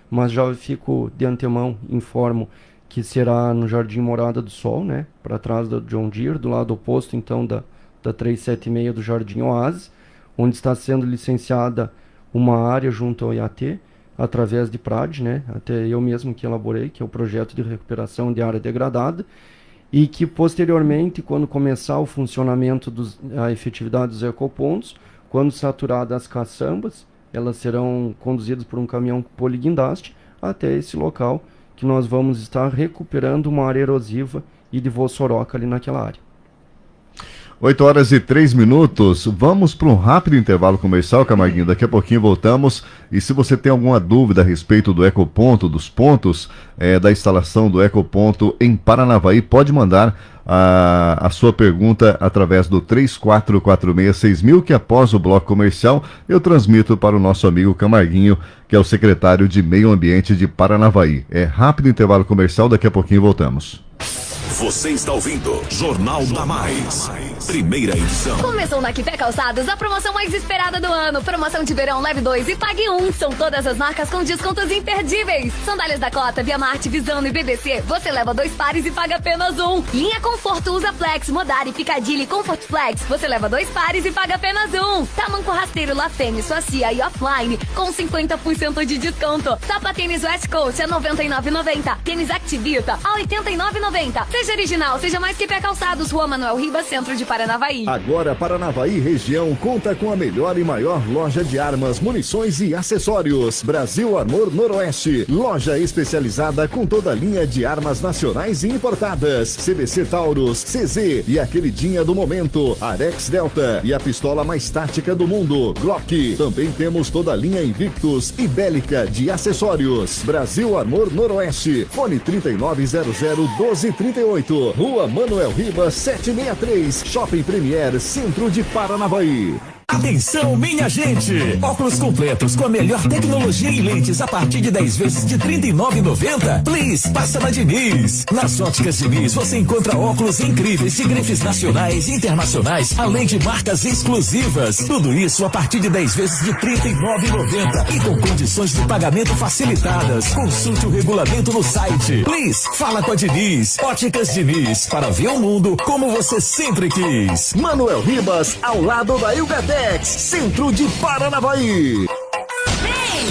S3: Mas já fico de antemão, informo que será no Jardim Morada do Sol, né, para trás do John Deere, do lado oposto então da 376 do Jardim Oasis, onde está sendo licenciada uma área junto ao IAT, através de PRAD, né, até eu mesmo que elaborei, que é o projeto de recuperação de área degradada, e que posteriormente, quando começar o funcionamento, a efetividade dos ecopontos, quando saturadas as caçambas, elas serão conduzidas por um caminhão poliguindaste até esse local, que nós vamos estar recuperando uma área erosiva e de vossoroca ali naquela área.
S1: 8h03. Vamos para um rápido intervalo comercial, Camarguinho. Daqui a pouquinho voltamos. E se você tem alguma dúvida a respeito do ecoponto, dos pontos da instalação do ecoponto em Paranavaí, pode mandar a sua pergunta através do 34466000, que após o bloco comercial eu transmito para o nosso amigo Camarguinho, que é o secretário de Meio Ambiente de Paranavaí. Rápido intervalo comercial, daqui a pouquinho voltamos.
S5: Você está ouvindo Jornal da Mais, primeira edição.
S6: Começou na Quipé Calçados a promoção mais esperada do ano. Promoção de verão leve 2 e pague 1. São todas as marcas com descontos imperdíveis. Sandálias da Cota, Via Marte, Visano e BBC. Você leva 2 pares e paga apenas 1. Linha Conforto Usa Flex, Modari, Picadilly e Comfort Flex. Você leva 2 pares e paga apenas 1. Tamanco Rasteiro, La Femme, Suacia e Offline com 50% de desconto. Sapatênis West Coast a R$ 99,90. Tênis Activita a R$ 89,90. Seja original, seja mais que Pé Calçados, Rua Manuel Ribas, centro de Paranavaí.
S7: Agora Paranavaí região conta com a melhor e maior loja de armas, munições e acessórios. Brasil Armor Noroeste, loja especializada com toda a linha de armas nacionais e importadas. CBC Taurus, CZ e a queridinha do momento, Arex Delta e a pistola mais tática do mundo, Glock. Também temos toda a linha Invictus e Bélica de acessórios. Brasil Armor Noroeste, fone 3900-1238. Rua Manuel Ribas 763, Shopping Premier, centro de Paranavaí.
S5: Atenção, minha gente! Óculos completos com a melhor tecnologia em lentes a partir de 10 vezes de R$ 39,90. Please, passa na Diniz. Nas óticas Diniz você encontra óculos incríveis de grifes nacionais e internacionais, além de marcas exclusivas. Tudo isso a partir de 10 vezes de R$ 39,90 e com condições de pagamento facilitadas. Consulte o regulamento no site. Please, fala com a Diniz. Óticas Diniz, para ver o mundo como você sempre quis.
S7: Manuel Ribas, ao lado da Ilgatex, centro de Paranavaí.
S6: Vem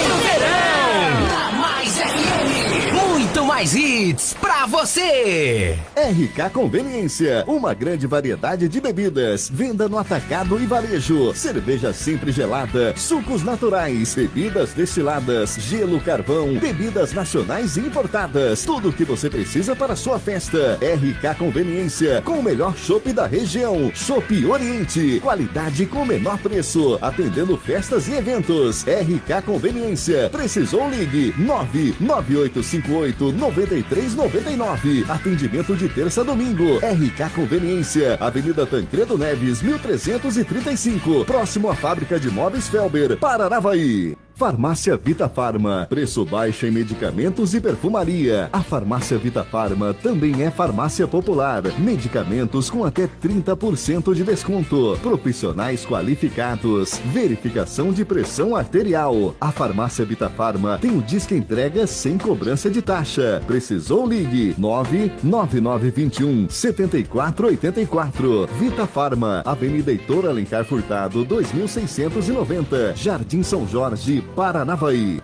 S6: no verão!
S8: Mais FM, muito mais hits pra
S5: pra você.
S7: RK Conveniência, uma grande variedade de bebidas, venda no atacado e varejo, cerveja sempre gelada, sucos naturais, bebidas destiladas, gelo, carvão, bebidas nacionais e importadas, tudo o que você precisa para a sua festa. RK Conveniência, com o melhor chopp da região, Chopp Oriente, qualidade com o menor preço, atendendo festas e eventos. RK Conveniência, precisou, ligue 99858-9399, atendimento de terça a domingo. RK Conveniência, Avenida Tancredo Neves, 1335, próximo à fábrica de móveis Felber, Paranavaí. Farmácia Vita Farma, preço baixo em medicamentos e perfumaria. A Farmácia Vita Farma também é farmácia popular, medicamentos com até 30% de desconto, profissionais qualificados, verificação de pressão arterial. A Farmácia Vita Farma tem o disque entrega sem cobrança de taxa. Precisou, ligue 99921-7484. Vita Farma, Avenida Heitor Alencar Furtado, 2690, Jardim São Jorge, Paranavaí.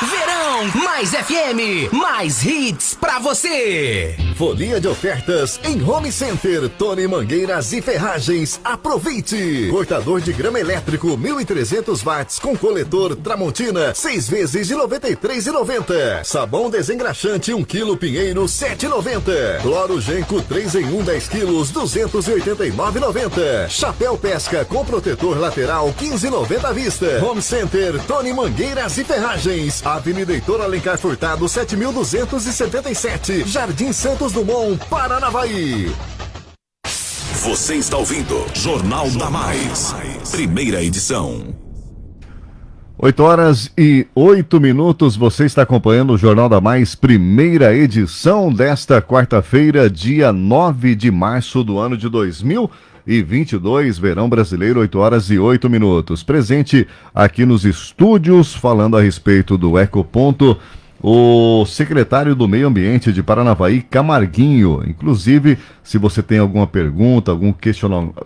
S5: Verão mais FM, mais hits pra você.
S7: Folia de ofertas em Home Center, Tony Mangueiras e Ferragens. Aproveite! Cortador de grama elétrico 1.300 watts com coletor Tramontina, 6 vezes de R$ 93,90. Sabão desengraxante 1 kg Pinheiro, 7,90. Cloro Genco 3 em 1 10 kg, 289,90. Chapéu pesca com protetor lateral, 15,90 à vista. Home Center, Tony Mangueiras e Ferragens. Avenida Heitor Alencar Furtado, 7.277, Jardim Santos Dumont, Paranavaí.
S5: Você está ouvindo Jornal da Mais, primeira edição.
S1: 8h08, você está acompanhando o Jornal da Mais, primeira edição desta quarta-feira, dia 9 de março do ano de 2022, verão brasileiro, 8h08. Presente aqui nos estúdios, falando a respeito do Ecoponto, o secretário do Meio Ambiente de Paranavaí, Camarguinho. Inclusive, se você tem alguma pergunta, algum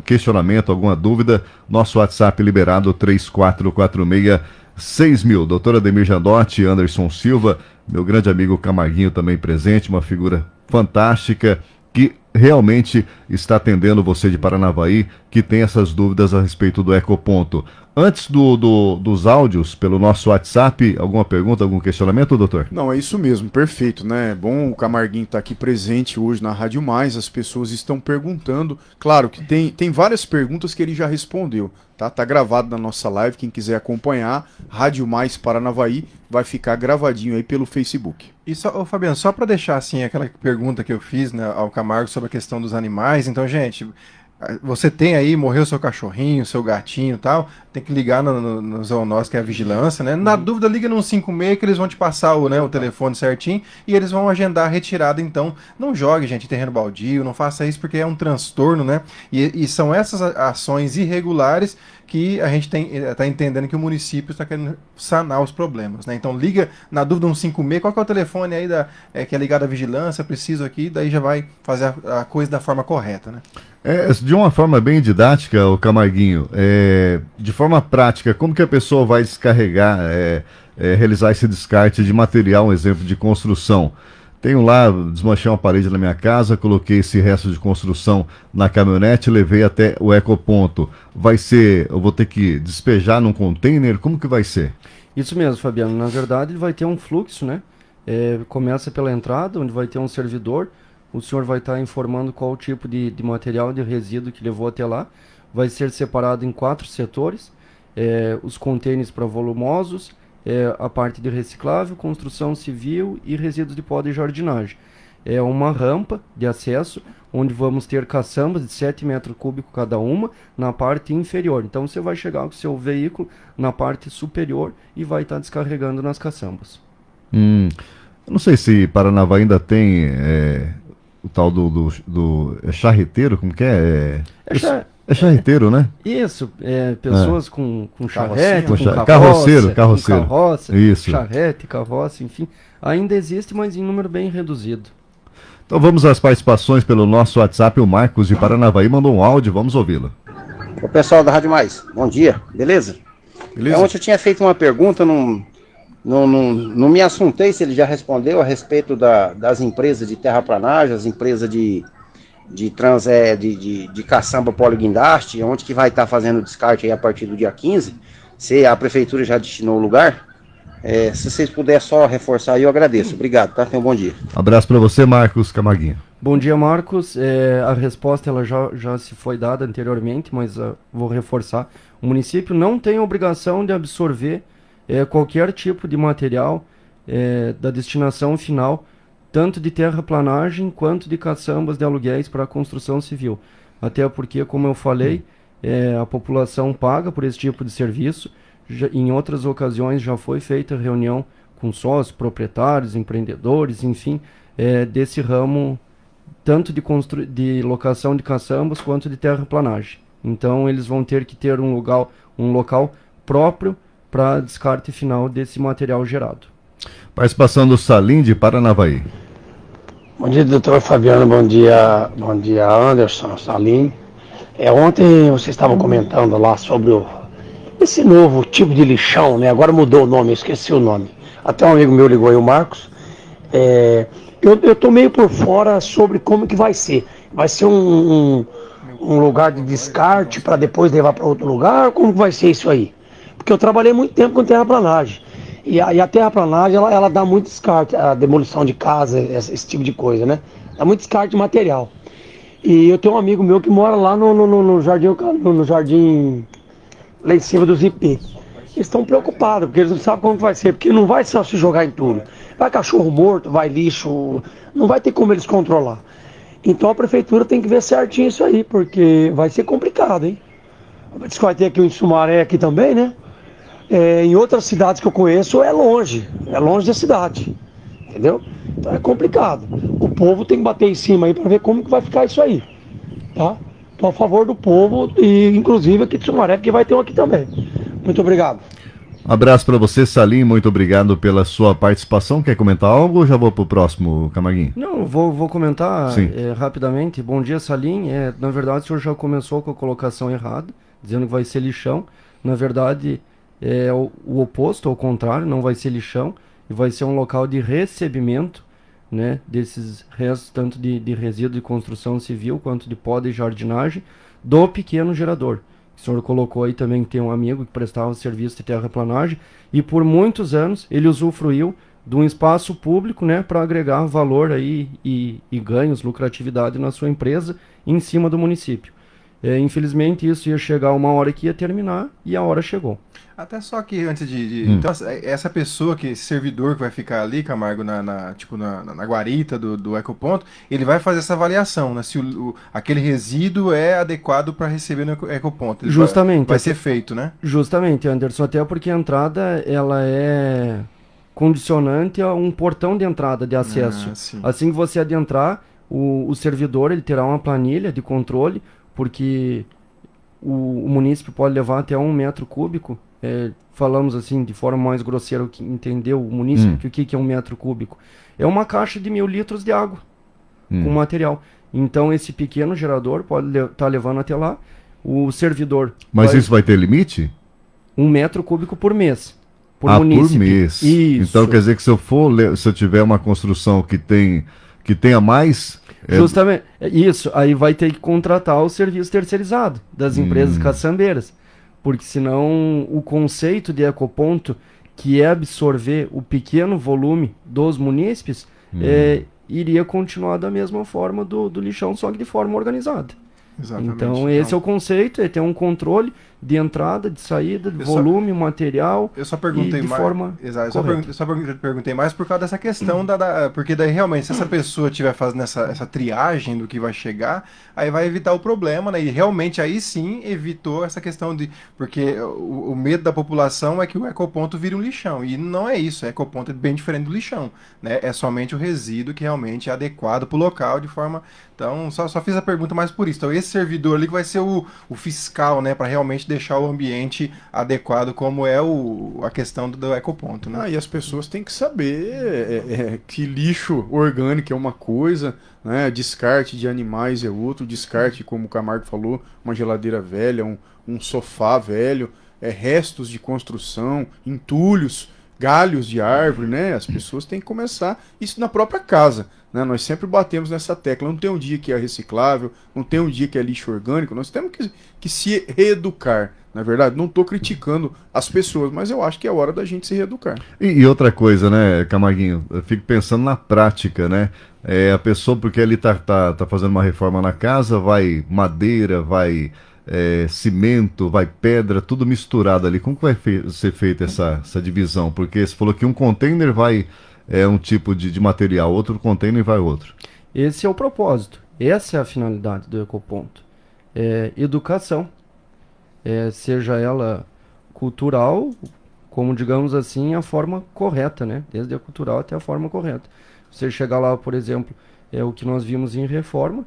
S1: questionamento, alguma dúvida, nosso WhatsApp liberado 3446-6000. Doutora Ademir Jandotti, Anderson Silva, meu grande amigo Camarguinho também presente, uma figura fantástica que realmente está atendendo você de Paranavaí, que tem essas dúvidas a respeito do Ecoponto. Antes dos áudios, pelo nosso WhatsApp, alguma pergunta, algum questionamento, doutor?
S2: Não, é isso mesmo, perfeito, né? Bom o Camarguinho estar aqui presente hoje na Rádio Mais, as pessoas estão perguntando. Claro que tem várias perguntas que ele já respondeu, tá? Tá gravado na nossa live, quem quiser acompanhar, Rádio Mais Paranavaí, vai ficar gravadinho aí pelo Facebook.
S4: E só, Fabiano, só para deixar assim aquela pergunta que eu fiz, né, ao Camargo sobre a questão dos animais, então, gente, você tem aí, morreu seu cachorrinho, seu gatinho e tal, tem que ligar no zoonose, que é a vigilância, né? Na dúvida, liga no 156 que eles vão te passar o telefone certinho e eles vão agendar a retirada. Então, não jogue, gente, em terreno baldio, não faça isso porque é um transtorno, né? E são essas ações irregulares que a gente está entendendo que o município está querendo sanar os problemas, né? Então, liga na dúvida 156, qual que é o telefone aí que é ligado à vigilância, preciso aqui, daí já vai fazer a coisa da forma correta, né?
S1: De uma forma bem didática, o Camarguinho, de forma prática, como que a pessoa vai descarregar, realizar esse descarte de material, um exemplo de construção? Tenho lá, desmanchei uma parede na minha casa, coloquei esse resto de construção na caminhonete, levei até o Ecoponto. Eu vou ter que despejar num container? Como que vai ser?
S3: Isso mesmo, Fabiano. Na verdade, ele vai ter um fluxo, né? Começa pela entrada, onde vai ter um servidor. O senhor vai estar informando qual o tipo de material, de resíduo que levou até lá. Vai ser separado em 4 setores. Os containers para volumosos, a parte de reciclável, construção civil e resíduos de poda e jardinagem. É uma rampa de acesso, onde vamos ter caçambas de 7 metros cúbicos cada uma, na parte inferior. Então você vai chegar com o seu veículo na parte superior e vai estar descarregando nas caçambas.
S1: Eu não sei se Paranavaí ainda tem o tal do charreteiro, como que é? É charreteiro, né?
S3: Isso, pessoas com charrete, com
S1: carroceiro.
S3: carroça,
S1: isso.
S3: Charrete, carroça, enfim. Ainda existe, mas em número bem reduzido.
S1: Então vamos às participações pelo nosso WhatsApp. O Marcos de Paranavaí mandou um áudio, vamos ouvi-lo.
S8: O pessoal da Rádio Mais, bom dia, beleza?
S2: Beleza?
S8: Ontem eu tinha feito uma pergunta, não Não me assuntei se ele já respondeu a respeito das empresas de terraplanagem, as empresas de caçamba poliguindaste, onde que vai estar fazendo o descarte aí a partir do dia 15, se a prefeitura já destinou o lugar. Se vocês puderem só reforçar aí, eu agradeço. Obrigado, tá? Tenha um bom dia.
S1: Abraço para você, Marcos Camarguinho.
S3: Bom dia, Marcos. A resposta ela já se foi dada anteriormente, mas vou reforçar. O município não tem obrigação de absorver qualquer tipo de material da destinação final, tanto de terraplanagem quanto de caçambas de aluguéis para a construção civil. Até porque, como eu falei, a população paga por esse tipo de serviço. Em outras ocasiões já foi feita reunião com sócios, proprietários, empreendedores, enfim, desse ramo, tanto de locação de caçambas quanto de terraplanagem. Então eles vão ter que ter um local próprio para descarte final desse material gerado.
S1: Participação do Salim de Paranavaí.
S9: Bom dia, doutor Fabiano, bom dia Anderson, Salim. Ontem vocês estavam comentando lá sobre esse novo tipo de lixão, né? Agora mudou o nome, eu esqueci o nome. Até um amigo meu ligou aí, o Marcos. Eu tô meio por fora sobre como que vai ser. Vai ser um lugar de descarte para depois levar para outro lugar? Como que vai ser isso aí? Porque eu trabalhei muito tempo com terraplanagem. E a terraplanagem, ela dá muito descarte, a demolição de casa, esse tipo de coisa, né? Dá muito descarte de material. E eu tenho um amigo meu que mora lá no jardim lá em cima dos IP. Eles estão preocupados, porque eles não sabem como vai ser, porque não vai só se jogar em tudo. Vai cachorro morto, vai lixo, não vai ter como eles controlar. Então a prefeitura tem que ver certinho isso aí, porque vai ser complicado, hein? Diz que vai ter aqui em Sumaré aqui também, né? Em outras cidades que eu conheço é longe da cidade, entendeu? Então é complicado. O povo tem que bater em cima aí para ver como que vai ficar isso aí, tá? Estou a favor do povo e inclusive aqui de Sumaré, que vai ter um aqui também. Muito obrigado.
S1: Abraço para você, Salim, muito obrigado pela sua participação. Quer comentar algo ou já vou pro próximo, Camarguinho?
S3: Não, vou comentar rapidamente. Bom dia, Salim. Na verdade, o senhor já começou com a colocação errada, dizendo que vai ser lixão. Na verdade, é o oposto, ao contrário, não vai ser lixão, e vai ser um local de recebimento, né, desses restos, tanto de resíduo de construção civil, quanto de poda e jardinagem, do pequeno gerador. O senhor colocou aí também que tem um amigo que prestava serviço de terraplanagem, e por muitos anos ele usufruiu de um espaço público, né, para agregar valor aí e ganhos, lucratividade na sua empresa em cima do município. Infelizmente isso ia chegar uma hora que ia terminar, e a hora chegou.
S4: Até só que antes Então, essa pessoa, esse servidor que vai ficar ali, Camargo, na guarita do ecoponto, ele vai fazer essa avaliação, né? Se aquele resíduo é adequado para receber no ecoponto.
S3: Justamente.
S4: Vai ser feito, né?
S3: Justamente, Anderson, até porque a entrada, ela é condicionante a um portão de entrada, de acesso. Assim que você adentrar, o servidor ele terá uma planilha de controle, porque o município pode levar até 1 metro cúbico. Falamos assim de forma mais grosseira, o que entendeu o município, o que é 1 metro cúbico? É uma caixa de 1000 litros de água com material. Então esse pequeno gerador pode estar levando até lá. O servidor.
S1: Mas isso vai ter limite?
S3: 1 metro cúbico por mês. Por município.
S1: Por mês.
S3: Isso.
S1: Então quer dizer que se eu tiver uma construção que tenha mais.
S3: Justamente. Isso. Aí vai ter que contratar o serviço terceirizado das empresas caçambeiras. Porque senão o conceito de ecoponto, que é absorver o pequeno volume dos munícipes, iria continuar da mesma forma do lixão, só que de forma organizada.
S4: Exatamente.
S3: Então esse é o conceito, é ter um controle de entrada, de saída, de volume, material.
S4: Eu só perguntei
S3: de
S4: mais.
S3: Forma
S4: Exato. Só perguntei mais por causa dessa questão porque daí realmente se essa pessoa estiver fazendo essa triagem do que vai chegar, aí vai evitar o problema, né? E realmente aí sim evitou essa questão porque o medo da população é que o ecoponto vire um lixão, e não é isso. O ecoponto é bem diferente do lixão, né? É somente o resíduo que realmente é adequado para o local de forma. Então só fiz a pergunta mais por isso. Então esse servidor ali que vai ser o fiscal, né, para realmente deixar o ambiente adequado, como é a questão do ecoponto, né?
S2: E as pessoas têm que saber que lixo orgânico é uma coisa, né? Descarte de animais é outro, descarte, como o Camargo falou, uma geladeira velha, um sofá velho, restos de construção, entulhos galhos de árvore, né? As pessoas têm que começar isso na própria casa, né? Nós sempre batemos nessa tecla. Não tem um dia que é reciclável, não tem um dia que é lixo orgânico. Nós temos que se reeducar. Na verdade, não estou criticando as pessoas, mas eu acho que é hora da gente se reeducar.
S1: E outra coisa, né, Camarguinho? Eu fico pensando na prática, né? A pessoa, porque ele tá fazendo uma reforma na casa, vai madeira, vai cimento, vai pedra, tudo misturado ali. Como que vai ser feita essa divisão? Porque você falou que um container vai um tipo de material, outro container vai outro.
S3: Esse é o propósito. Essa é a finalidade do ecoponto. Educação. Seja ela cultural, como digamos assim, a forma correta, né? Desde a cultural até a forma correta. Você chegar lá, por exemplo, o que nós vimos em reforma,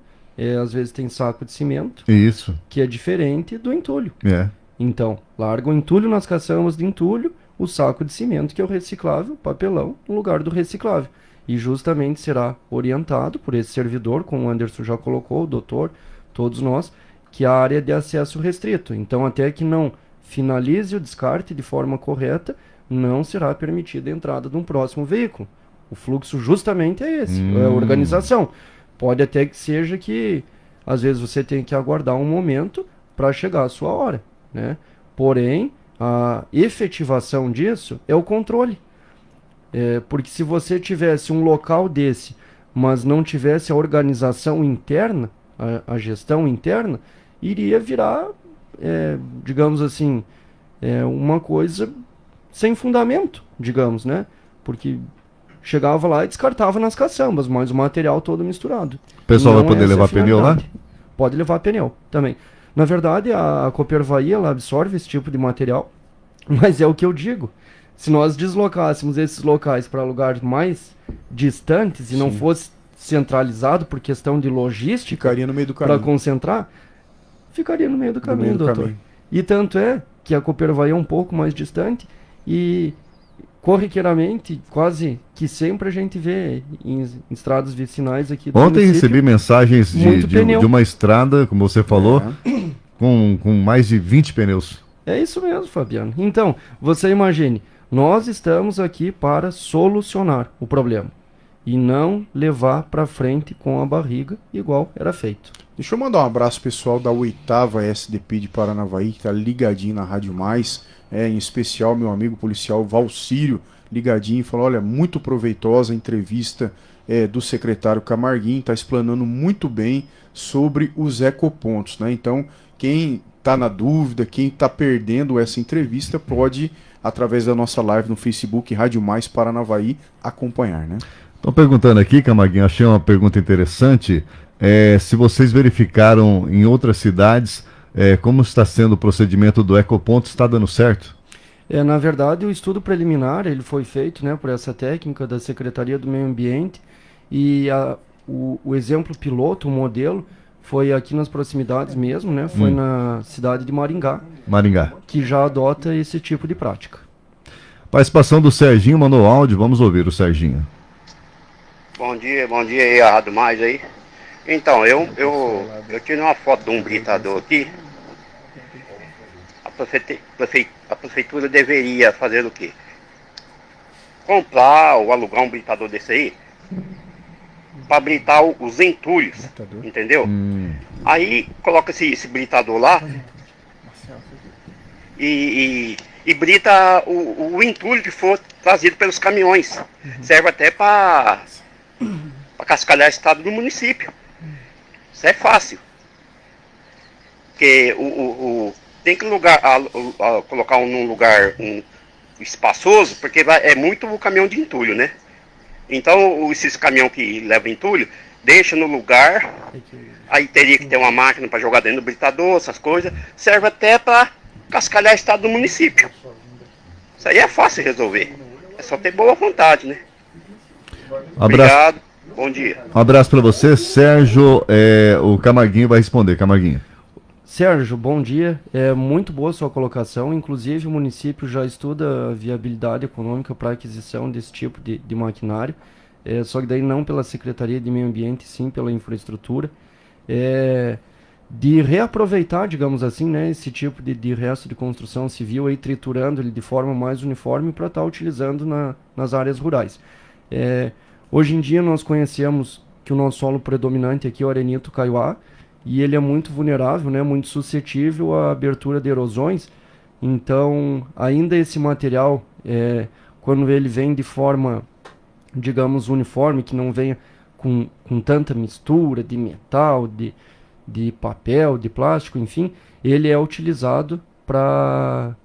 S3: às vezes tem saco de cimento,
S1: isso,
S3: que é diferente do entulho.
S1: É.
S3: Então, larga o entulho nas caçambas de entulho, o saco de cimento, que é o reciclável, papelão, no lugar do reciclável. E justamente será orientado por esse servidor, como o Anderson já colocou, o doutor, todos nós, que a área de acesso restrito. Então, até que não finalize o descarte de forma correta, não será permitida a entrada de um próximo veículo. O fluxo justamente é esse, é a organização. Pode até que seja que, às vezes, você tem que aguardar um momento para chegar a sua hora, né? Porém, a efetivação disso é o controle. Porque se você tivesse um local desse, mas não tivesse a organização interna, a gestão interna, iria virar, digamos assim, uma coisa sem fundamento, digamos, né? Porque chegava lá e descartava nas caçambas, mas o material todo misturado.
S1: O pessoal vai poder levar pneu lá?
S3: Pode levar pneu também. Na verdade, a Copervaí, ela absorve esse tipo de material, mas é o que eu digo. Se nós deslocássemos esses locais para lugares mais distantes e não fosse centralizado por questão de logística,
S2: ficaria no meio do caminho.
S3: Para concentrar, ficaria no meio do caminho, doutor. E tanto é que a Copervaí é um pouco mais distante e corriqueiramente, quase que sempre a gente vê em estradas vicinais aqui do
S1: Ontem recebi mensagens de uma estrada, como você falou, com mais de 20 pneus.
S3: É isso mesmo, Fabiano. Então, você imagine, nós estamos aqui para solucionar o problema e não levar para frente com a barriga igual era feito.
S2: Deixa eu mandar um abraço pessoal da 8ª SDP de Paranavaí, que está ligadinho na Rádio Mais, em especial meu amigo policial Valcírio, ligadinho, falou, olha, muito proveitosa a entrevista do secretário Camarguinho, está explanando muito bem sobre os ecopontos, né? Então, quem está na dúvida, quem está perdendo essa entrevista, pode, através da nossa live no Facebook, Rádio Mais Paranavaí, acompanhar, né?
S1: Estão perguntando aqui, Camarguinho, achei uma pergunta interessante, se vocês verificaram em outras cidades como está sendo o procedimento do ecoponto, está dando certo?
S3: Na verdade, o estudo preliminar ele foi feito, né, por essa técnica da Secretaria do Meio Ambiente e o exemplo piloto, o modelo, foi aqui nas proximidades mesmo, né, foi na cidade de Maringá, que já adota esse tipo de prática.
S1: Participação do Serginho, mandou áudio, vamos ouvir o Serginho.
S10: Bom dia aí, a Rádio Mais aí. Então, eu tirei uma foto de um britador aqui. A prefeitura deveria fazer o quê? Comprar ou alugar um britador desse aí para britar os entulhos, entendeu? Aí coloca esse britador lá e brita o entulho que for trazido pelos caminhões. Serve até para cascalhar o estado do município. Isso é fácil. Porque tem que colocar num lugar espaçoso, porque é muito o caminhão de entulho, né? Então, esses caminhões que levam entulho, deixa no lugar, aí teria que ter uma máquina para jogar dentro do britador, essas coisas. Serve até para cascalhar o estado do município. Isso aí é fácil de resolver. É só ter boa vontade, né? Obrigado, bom dia.
S1: Um abraço para você, Sérgio. O Camarguinho vai responder, Camarguinho.
S3: Sérgio, bom dia. É muito boa a sua colocação. Inclusive, o município já estuda a viabilidade econômica para aquisição desse tipo de maquinário. Só que daí não pela Secretaria de Meio Ambiente, sim pela infraestrutura. de reaproveitar, digamos assim, né, esse tipo de resto de construção civil, aí, triturando ele de forma mais uniforme para estar utilizando nas áreas rurais. Hoje em dia nós conhecemos que o nosso solo predominante aqui é o arenito caiuá, e ele é muito vulnerável, né, muito suscetível à abertura de erosões. Então, ainda esse material, quando ele vem de forma, digamos, uniforme, que não venha com tanta mistura de metal, de papel, de plástico, enfim, ele é utilizado para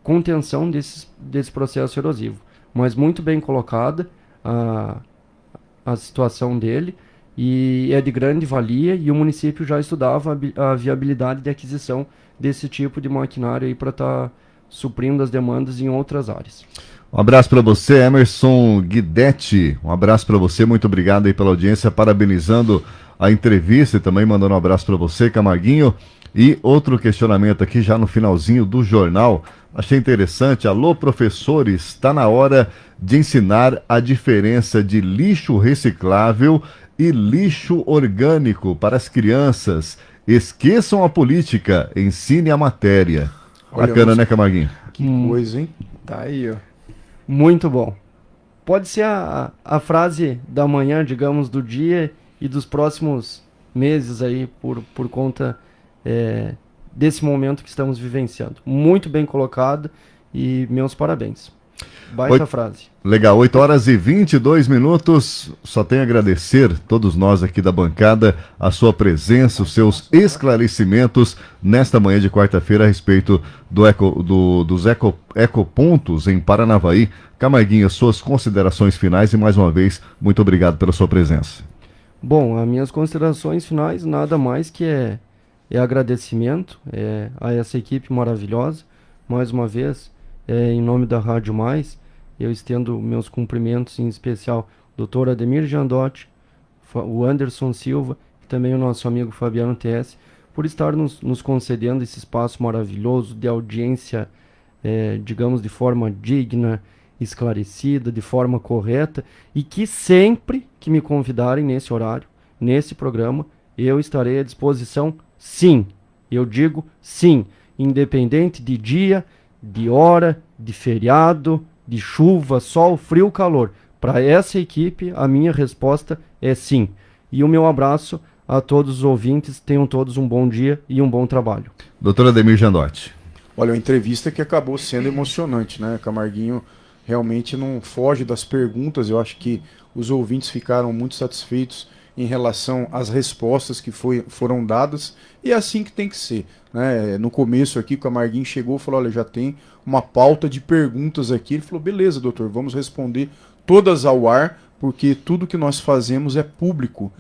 S3: contenção desse processo erosivo. Mas muito bem colocada a situação dele, e é de grande valia, e o município já estudava a viabilidade de aquisição desse tipo de maquinário aí para estar suprindo as demandas em outras áreas.
S1: Um abraço para você, Emerson Guidetti. Um abraço para você, muito obrigado aí pela audiência, parabenizando a entrevista e também mandando um abraço para você, Camarguinho. E outro questionamento aqui já no finalzinho do jornal, achei interessante. Alô, professores, está na hora de ensinar a diferença de lixo reciclável e lixo orgânico para as crianças. Esqueçam a política, ensine a matéria.
S2: Olha,
S1: bacana, né, Camarguinho?
S2: Que coisa, hein?
S4: Tá aí, ó.
S3: Muito bom. Pode ser a frase da manhã, digamos, do dia e dos próximos meses aí, por conta desse momento que estamos vivenciando. Muito bem colocado e meus parabéns. Baita frase.
S1: Legal, 8 horas e 22 minutos. Só tenho a agradecer, todos nós aqui da bancada, a sua presença, os seus esclarecimentos nesta manhã de quarta-feira a respeito dos ecopontos em Paranavaí. Camarguinho, suas considerações finais e mais uma vez, muito obrigado pela sua presença.
S3: Bom, as minhas considerações finais nada mais que é agradecimento a essa equipe maravilhosa. Mais uma vez, em nome da Rádio Mais, eu estendo meus cumprimentos, em especial ao Dr. Ademir Giandotti, o Anderson Silva e também o nosso amigo Fabiano TS, por estar nos concedendo esse espaço maravilhoso de audiência, digamos, de forma digna, esclarecida, de forma correta, e que sempre que me convidarem nesse horário, nesse programa, eu estarei à disposição, sim. Eu digo sim, independente de dia, de hora, de feriado, de chuva, sol, frio, calor. Para essa equipe, a minha resposta é sim. E o meu abraço a todos os ouvintes. Tenham todos um bom dia e um bom trabalho.
S1: Doutor Ademir Giandotti.
S2: Olha, uma entrevista que acabou sendo emocionante, né? Camarguinho realmente não foge das perguntas. Eu acho que os ouvintes ficaram muito satisfeitos em relação às respostas que foram dadas, e é assim que tem que ser, né? No começo aqui o Camarguinho chegou e falou, olha, já tem uma pauta de perguntas aqui. Ele falou, beleza, doutor, vamos responder todas ao ar, porque tudo que nós fazemos é público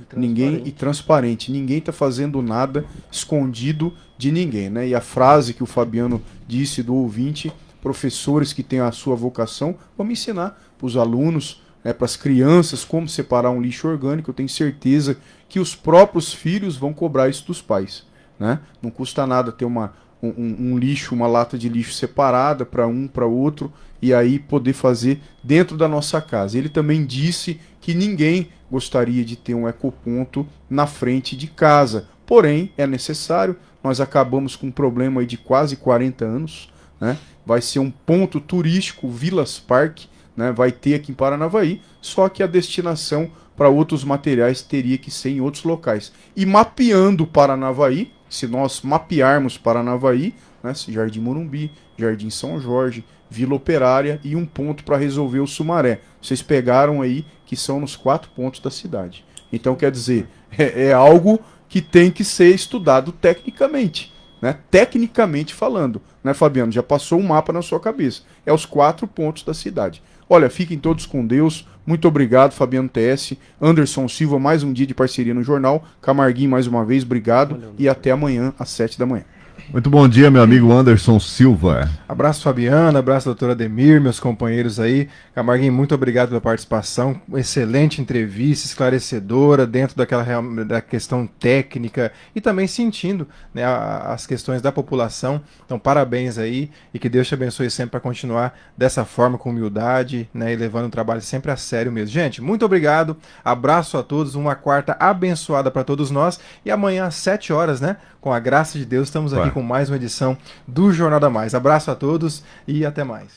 S2: e transparente. Ninguém está fazendo nada escondido de ninguém, né? E a frase que o Fabiano disse do ouvinte, professores que têm a sua vocação, vamos ensinar para os alunos, para as crianças, como separar um lixo orgânico. Eu tenho certeza que os próprios filhos vão cobrar isso dos pais, né? Não custa nada ter um lixo, uma lata de lixo separada para um, para outro, e aí poder fazer dentro da nossa casa. Ele também disse que ninguém gostaria de ter um ecoponto na frente de casa, porém é necessário. Nós acabamos com um problema aí de quase 40 anos, né? Vai ser um ponto turístico, Vilas Park, né? Vai ter aqui em Paranavaí, só que a destinação para outros materiais teria que ser em outros locais. E mapeando Paranavaí, se nós mapearmos Paranavaí, né? Jardim Morumbi, Jardim São Jorge, Vila Operária e um ponto para resolver o Sumaré. Vocês pegaram aí que são nos 4 pontos da cidade. Então, quer dizer, é algo que tem que ser estudado tecnicamente, né? Tecnicamente falando, né, Fabiano? Já passou um mapa na sua cabeça. É os 4 pontos da cidade. Olha, fiquem todos com Deus. Muito obrigado, Fabiano TS. Anderson Silva, mais um dia de parceria no jornal. Camarguinho, mais uma vez, obrigado. E até amanhã, às 7 da manhã.
S1: Muito bom dia, meu amigo Anderson Silva.
S4: Abraço, Fabiana, abraço, doutor Ademir, meus companheiros aí. Camarguinho, muito obrigado pela participação. Excelente entrevista, esclarecedora, dentro da questão técnica e também sentindo, né, as questões da população. Então, parabéns aí e que Deus te abençoe sempre para continuar dessa forma, com humildade, né, e levando o trabalho sempre a sério mesmo. Gente, muito obrigado, abraço a todos, uma quarta abençoada para todos nós e amanhã às 7 horas, né, com a graça de Deus, estamos aqui com mais uma edição do Jornal da Mais. Abraço a todos e até mais.